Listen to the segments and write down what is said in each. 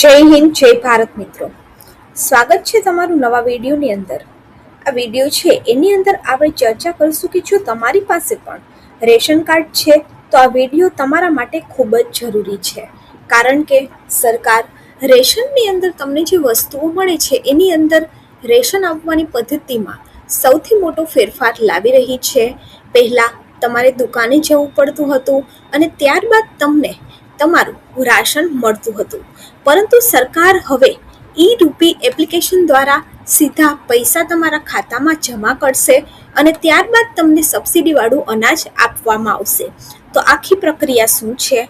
જય હિન્દ, જય ભારત મિત્રો. સ્વાગત છે તમારું નવા વિડીયોની અંદર. આ વિડીયો છે એની અંદર આપણે ચર્ચા કરીશું કે જો તમારી પાસે પણ રેશન કાર્ડ છે તો આ વિડીયો તમારા માટે ખૂબ જ જરૂરી છે. કારણ કે સરકાર રેશનની અંદર તમને જે વસ્તુઓ મળે છે એની અંદર રેશન આપવાની પદ્ધતિમાં સૌથી મોટો ફેરફાર લાવી રહી છે. પહેલાં તમારે દુકાને જવું પડતું હતું અને ત્યારબાદ તમને તમારું રાશન મળતું હતું, પરંતુ સરકાર હવે ઈ-રૂપી એપ્લિકેશન દ્વારા સીધા પૈસા તમારા ખાતામાં જમા કરશે અને ત્યારબાદ તમને સબસિડીવાળું અનાજ આપવામાં આવશે. તો આખી પ્રક્રિયા શું છે,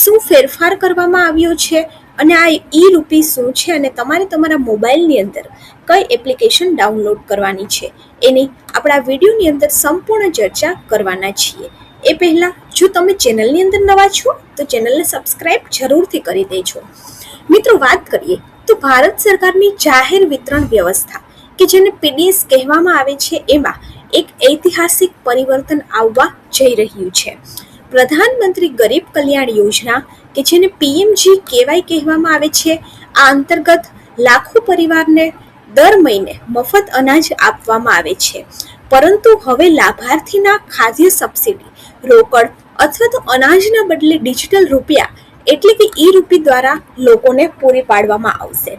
શું ફેરફાર કરવામાં આવ્યો છે અને આ ઈ-રૂપી શું છે અને તમારે તમારા મોબાઈલની અંદર કઈ એપ્લિકેશન ડાઉનલોડ કરવાની છે એની આપણા વિડીયોની અંદર સંપૂર્ણ ચર્ચા કરવાના છીએ. એ પહેલાં જો તમે ચેનલની અંદર નવા છો તો ચેનલને સબસ્ક્રાઈબ જરૂરથી કરી દેજો. મિત્રો, વાત કરીએ તો ભારત સરકારની જાહેર વિતરણ વ્યવસ્થા કે જેને પીડીએસ કહેવામાં આવે છે એમાં એક ઐતિહાસિક પરિવર્તન આવવા જઈ રહ્યું છે. પ્રધાનમંત્રી ગરીબ કલ્યાણ યોજના કે જેને PMGKY કહેવામાં આવે છે, આ અંતર્ગત લાખો પરિવારને દર મહિને મફત અનાજ આપવામાં આવે છે. પરંતુ હવે લાભાર્થીના ખાદ્ય સબસિડી રોકડ અથવા તો અનાજના બદલે ડિજિટલ રૂપિયા એટલે કે ઈ-રૂપી દ્વારા લોકોને પૂરી પાડવામાં આવશે.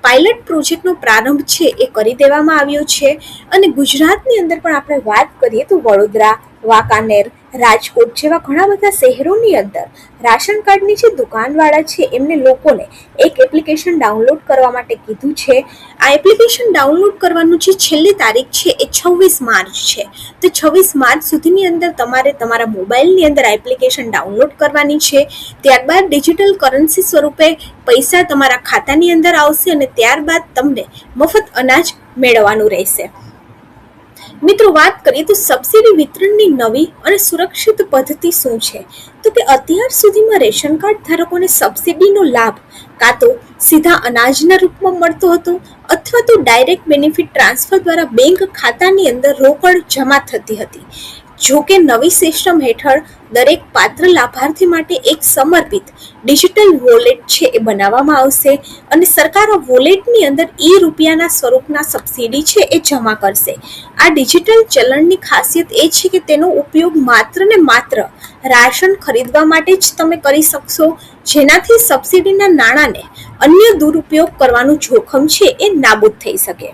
પાયલટ પ્રોજેક્ટનો પ્રારંભ છે એ કરી દેવામાં આવ્યો છે અને ગુજરાતની અંદર પણ આપણે વાત કરીએ તો વડોદરા, વાંકાનેર, રાજકોટ જેવા ઘણા બધા શહેરોની અંદર રાશન કાર્ડની જે દુકાનવાળા છે એમને લોકોને એક એપ્લિકેશન ડાઉનલોડ કરવા માટે કીધું છે. આ એપ્લિકેશન ડાઉનલોડ કરવાનું જે છેલ્લી તારીખ છે એ 26 માર્ચ છે. તો 26 માર્ચ સુધીની અંદર તમારે તમારા મોબાઈલની અંદર આ એપ્લિકેશન ડાઉનલોડ કરવાની છે. ત્યારબાદ ડિજિટલ કરન્સી સ્વરૂપે પૈસા તમારા ખાતાની અંદર આવશે અને ત્યારબાદ તમને મફત અનાજ મેળવવાનું રહેશે. મિત્રો, વાત કરીએ તો સબસિડી વિતરણની નવી અને સુરક્ષિત પદ્ધતિ શું છે, તો કે અત્યાર સુધીમાં રેશન કાર્ડ ધારકોને સબસિડીનો લાભ કાં તો સીધા અનાજના રૂપમાં મળતો હતો અથવા તો ડાયરેક્ટ બેનિફિટ ટ્રાન્સફર દ્વારા બેંક ખાતાની અંદર રોકડ જમા થતી હતી. જો કે નવી સિસ્ટમ હેઠળ દરેક પાત્ર લાભાર્થી માટે એક સમર્પિત ડિજિટલ વોલેટ છે એ બનાવવામાં આવશે અને સરકાર આ વોલેટની અંદર ઈ-રૂપિયાના સ્વરૂપના સબસિડી છે એ જમા કરશે. આ ડિજિટલ ચલણની ખાસિયત એ છે કે તેનો ઉપયોગ માત્ર ને માત્ર રાશન ખરીદવા માટે જ તમે કરી શકશો, જેનાથી સબસિડીના નાણાંને અન્ય દુરુપયોગ કરવાનું જોખમ છે એ નાબૂદ થઈ શકે.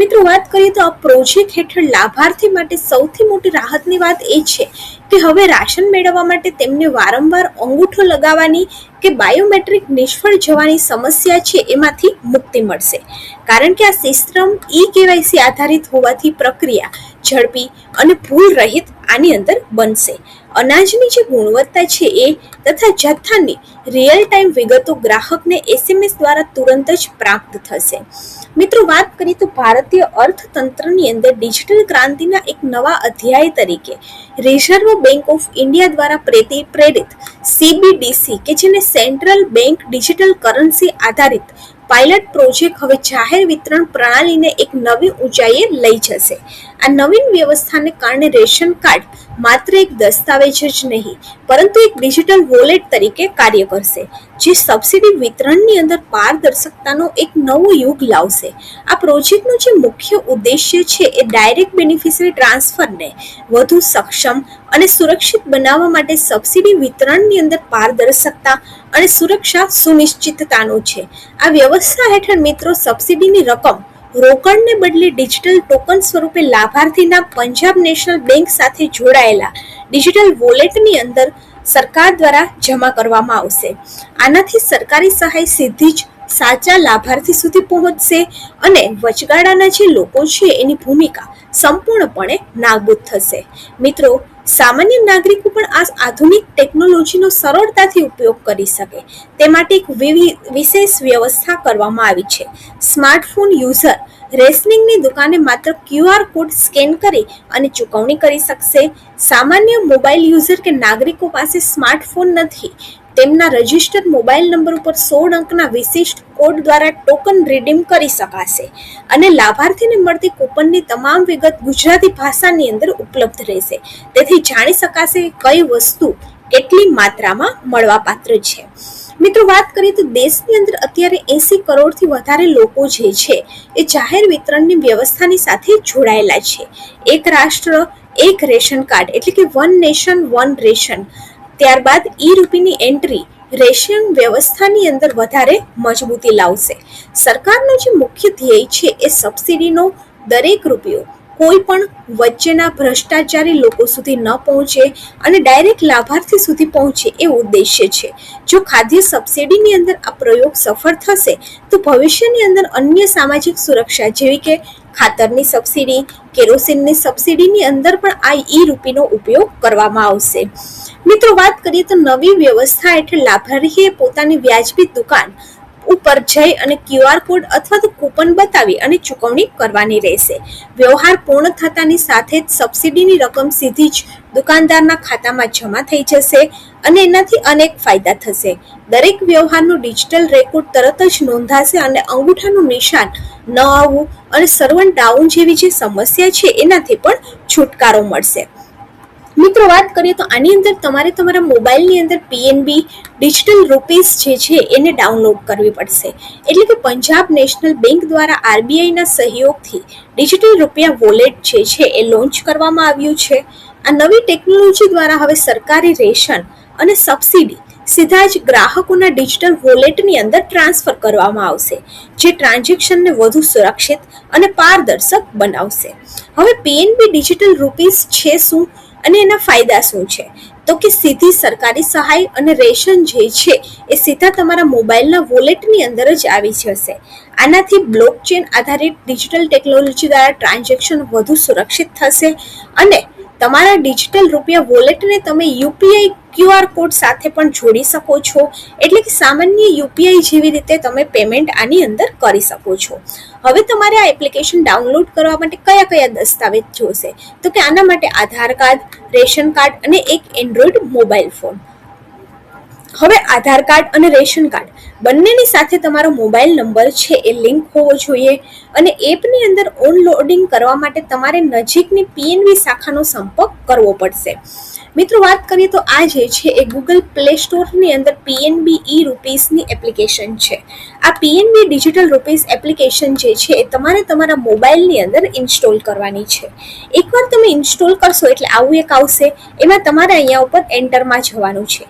મિત્રો, વાત કરીએ તો આ પ્રોજેક્ટ હેઠળ લાભાર્થી માટે સૌથી મોટી રાહતની વાત એ છે કે હવે રાશન મેળવવા માટે તેમને વારંવાર અંગૂઠો લગાવવાની કે બાયોમેટ્રિક નિષ્ફળ જવાની સમસ્યા છે એમાંથી મુક્તિ મળશે. કારણ કે આ સિસ્ટમ ઈ-KYC આધારિત હોવાથી પ્રક્રિયા ઝડપી અને ભૂલ રહિત આની અંદર બનશે. અનાજની જે ગુણવત્તા છે એ તથા જથ્થાની રિયલ ટાઈમ વિગતો ગ્રાહકને SMS દ્વારા તુરંત જ પ્રાપ્ત થશે. મિત્રો, વાત કરીએ તો ભારતીય અર્થતંત્રની અંદર ડિજિટલ ક્રાંતિના એક નવા અધ્યાય તરીકે રિઝર્વ બેંક ઓફ ઇન્ડિયા દ્વારા પ્રેરિત CBDC કે જેને સેન્ટ્રલ બેંક ડિજિટલ કરન્સી આધારિત પાયલટ પ્રોજેક્ટ હવે જાહેર વિતરણ પ્રણાલીને એક નવી ઊંચાઈએ લઈ જશે. આ નવીન વ્યવસ્થાને કારણે રેશન કાર્ડ માત્ર એક દસ્તાવેજ જ નહીં પરંતુ એક ડિજિટલ વોલેટ તરીકે કાર્ય કરશે, જે સબસિડી વિતરણની અંદર પારદર્શકતાનો એક નવો યુગ લાવશે. આ પ્રોજેક્ટનો જે મુખ્ય ઉદ્દેશ્ય છે એ ડાયરેક્ટ બેનિફિશરી ટ્રાન્સફરને વધુ સક્ષમ અને સુરક્ષિત બનાવવા માટે સબસિડી વિતરણની અંદર પારદર્શકતા અને સુરક્ષા સુનિશ્ચિતતાનો છે. આ વ્યવસ્થા હેઠળ મિત્રો સબસિડીની રકમ રોકડને બદલે ડિજિટલ ટોકન સ્વરૂપે લાભાર્થીના પંજાબ નેશનલ બેંક સાથે જોડાયેલા ડિજિટલ વોલેટની અંદર સરકાર દ્વારા જમા કરવામાં આવશે. આનાથી સરકારી સહાય સીધી જ સાચા લાભાર્થી સુધી પહોંચશે અને વચગાળાના જે લોકો છે એની ભૂમિકા સંપૂર્ણપણે નાબૂદ થશે. મિત્રો, સામાન્ય નાગરિકો પણ આ આધુનિક ટેકનોલોજીનો સરળતાથી ઉપયોગ કરી શકે તે માટે એક વિશેષ વ્યવસ્થા કરવામાં આવી છે. સ્માર્ટફોન યુઝર રેશનિંગની દુકાને માત્ર QR કોડ સ્કેન કરી અને ચૂકવણી કરી શકશે. સામાન્ય મોબાઈલ યુઝર કે નાગરિકો પાસે સ્માર્ટફોન નથી તેમના રજિસ્ટર્ડ મોબાઈલ નંબર ઉપર 16 અંકના વિશિષ્ટ કોડ દ્વારા ટોકન રિડીમ કરી શકાશે અને લાભાર્થીને મળતી કૂપનની તમામ વિગત ગુજરાતી ભાષાની અંદર ઉપલબ્ધ રહેશે. તેથી જાણી શકાશે કઈ વસ્તુ કેટલી માત્રામાં મળવાપાત્ર છે. મિત્રો વાત કરીએ તો દેશની અંદર અત્યારે 80 કરોડથી વધારે લોકો જે છે એ જાહેર વિતરણની વ્યવસ્થાની સાથે જોડાયેલા છે. એક રાષ્ટ્ર એક રેશન કાર્ડ એટલે કે વન નેશન વન રેશન, ત્યારબાદ રૂપીની એન્ટ્રી રેશન વ્યવસ્થાની અંદર વધારે મજબૂતી લાવશે. સરકારનો જે મુખ્ય ધ્યેય છે એ સબસિડીનો દરેક રૂપિયો કોઈ પણ વચ્ચેના ભ્રષ્ટાચારી લોકો સુધી ન પહોંચે અને ડાયરેક્ટ લાભાર્થી સુધી પહોંચે એ ઉદ્દેશ્ય છે. જો ખાદ્ય સબસિડીની અંદર આ પ્રયોગ સફળ થશે તો ભવિષ્યની અંદર અન્ય સામાજિક સુરક્ષા જેવી કે ખાતરની સબસિડી, કેરોસીનની સબસિડીની અંદર પણ આ રૂપીનો ઉપયોગ કરવામાં આવશે. મિત્રો વાત કરીએ તો નવી વ્યવસ્થા હેઠળ લાભાર્થીએ પોતાની વ્યાજબી દુકાન ઉપર જઈ અને QR કોડ અથવા તો કૂપન બતાવી અને ચૂકવણી કરવાની રહેશે. વ્યવહાર પૂર્ણ થતાની સાથે જ સબસિડીની રકમ સીધી જ દુકાનદારના ખાતામાં જમા થઈ જશે અને એનાથી અનેક ફાયદા થશે. દરેક વ્યવહારનો ડિજિટલ રેકોર્ડ તરત જ નોંધાશે અને અંગૂઠાનું નિશાન ન આવવું અને સર્વર ડાઉન જેવી જે સમસ્યા છે એનાથી પણ છુટકારો મળશે. મિત્રો વાત કરીએ તો આની અંદર તમારે તમારા મોબાઈલની અંદર PNB ડિજિટલ રૂપીસ જે છે એને ડાઉનલોડ કરવી પડશે. એટલે કે પંજાબ નેશનલ બેંક દ્વારા RBIના સહયોગથી ડિજિટલ રૂપિયા વોલેટ જે છે એ લોન્ચ કરવામાં આવ્યું છે. આ નવી ટેકનોલોજી દ્વારા હવે સરકારી રેશન અને સબસિડી સીધા જ ગ્રાહકોના ડિજિટલ વોલેટની અંદર ટ્રાન્સફર કરવામાં આવશે, જે ટ્રાન્ઝેક્શનને વધુ સુરક્ષિત અને પારદર્શક બનાવશે. હવે PNB ડિજિટલ રૂપીસ છે શું અને એના ફાયદા શું છે? તો કે સીધી સરકારી સહાય અને રેશન જે છે એ સીધા તમારા મોબાઈલના વોલેટની અંદર જ આવી જશે. આનાથી બ્લોકચેન આધારિત ડિજિટલ ટેકનોલોજી દ્વારા ટ્રાન્ઝેક્શન વધુ સુરક્ષિત થશે અને તમારા ડિજિટલ રૂપિયા વોલેટને તમે UPI QR કોડ સાથે પણ જોડી શકો છો. એટલે કે સામાન્ય UPI જેવી રીતે તમે પેમેન્ટ આની અંદર કરી શકો છો. હવે તમારે આ એપ્લિકેશન ડાઉનલોડ કરવા માટે કયા કયા દસ્તાવેજ જોશે? તો કે આના માટે આધાર કાર્ડ, રેશન કાર્ડ અને એક એન્ડ્રોઈડ મોબાઈલ ફોન. હવે આધાર કાર્ડ અને રેશન કાર્ડ બંનેની સાથે તમારો મોબાઈલ નંબર છે એ લિંક હોવો જોઈએ અને એપની અંદર ઓનલોડિંગ કરવા માટે તમારે નજીકની PNB શાખાનો સંપર્ક કરવો પડશે. મિત્રો વાત કરીએ તો આ જે છે એ ગૂગલ પ્લે સ્ટોરની અંદર PNB રૂપીસની એપ્લિકેશન છે. આ PNB ડિજિટલ રૂપીસ એપ્લિકેશન જે છે એ તમારે તમારા મોબાઈલની અંદર ઇન્સ્ટોલ કરવાની છે. એકવાર તમે ઇન્સ્ટોલ કરશો એટલે આવું એક આવશે. એમાં તમારે અહીંયા ઉપર એન્ટરમાં જવાનું છે.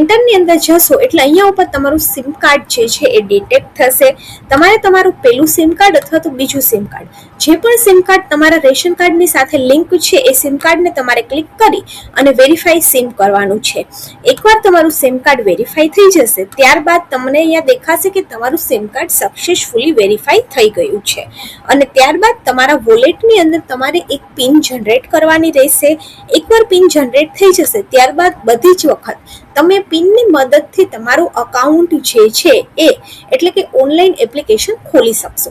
એન્ટરની અંદર જશો એટલે અહીંયા ઉપર તમારું સિમ કાર્ડ જે છે એ ડિટેક્ટ થશે. તમારે તમારું પહેલું સિમ કાર્ડ અથવા તો બીજું સિમ કાર્ડ, જે પણ સિમ કાર્ડ તમારા રેશન કાર્ડની સાથે લિંક છે એ સિમ કાર્ડને તમારે ક્લિક કરી અને વેરીફાઈ સિમ કરવાનું છે. એકવાર તમારું સિમ કાર્ડ વેરીફાઈ થઈ જશે ત્યારબાદ તમને અહીંયા દેખાશે કે તમારું સિમ કાર્ડ સક્સેસફુલી વેરીફાઈ થઈ ગયું છે અને ત્યારબાદ તમારા વોલેટની અંદર તમારે એક પિન જનરેટ કરવાની રહેશે. એકવાર પિન જનરેટ થઈ જશે ત્યારબાદ બધી જ વખત તમે પિનની મદદથી તમારું અકાઉન્ટ જે છે એ એટલે કે ઓનલાઈન એપ્લિકેશન ખોલી શકશો.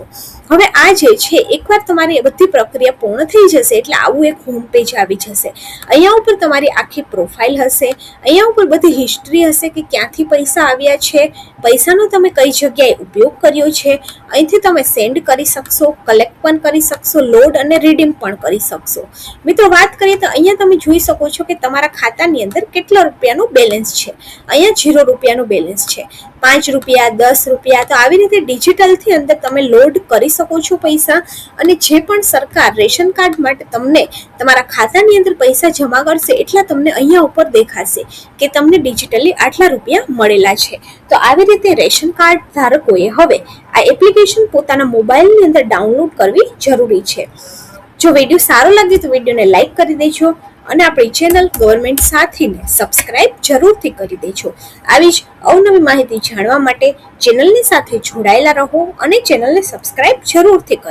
હવે આ જે છે એકવાર તમારી બધી પ્રક્રિયા પૂર્ણ થઈ જશે એટલે આવું એક હોમ પેજ આવી જશે. અહીંયા ઉપર તમારી આખી પ્રોફાઇલ હશે. અહીંયા ઉપર બધી હિસ્ટ્રી હશે કે ક્યાંથી પૈસા આવ્યા છે, પૈસાનો તમે કઈ જગ્યાએ ઉપયોગ કર્યો છે. અહીંથી તમે સેન્ડ કરી શકશો, કલેક્ટ પણ કરી શકશો, લોડ અને રિડીમ પણ કરી શકશો. મિત્રો વાત કરીએ તો અહીંયા તમે જોઈ શકો છો કે તમારા ખાતાની અંદર કેટલા રૂપિયાનું બેલેન્સ છે. અહીંયા 0 રૂપિયાનું બેલેન્સ છે. 5 રૂપિયા, 10 રૂપિયા, તો આવી રીતે ડિજિટલથી અંદર તમે લોડ કરી શકો છો પૈસા. અને જે પણ સરકાર રેશન કાર્ડ માટે તમને તમારા ખાતાની અંદર પૈસા જમા કરશે એટલા તમને અહીંયા ઉપર દેખાશે કે તમને ડિજિટલી આટલા રૂપિયા મળેલા છે. તો આવી રીતે રેશન કાર્ડ ધારકોએ હવે આ એપ્લિકેશન પોતાના મોબાઈલની અંદર ડાઉનલોડ કરવી જરૂરી છે. જો વિડીયો સારો લાગે તો વિડીયોને લાઈક કરી દેજો અને આપણી ચેનલ ગવર્મેન્ટ સાથીને સબસ્ક્રાઇબ જરૂરથી કરી દેજો. આવી જ અવનવી માહિતી જાણવા માટે ચેનલની સાથે જોડાયેલા રહો અને ચેનલને સબસ્ક્રાઇબ જરૂરથી કરો.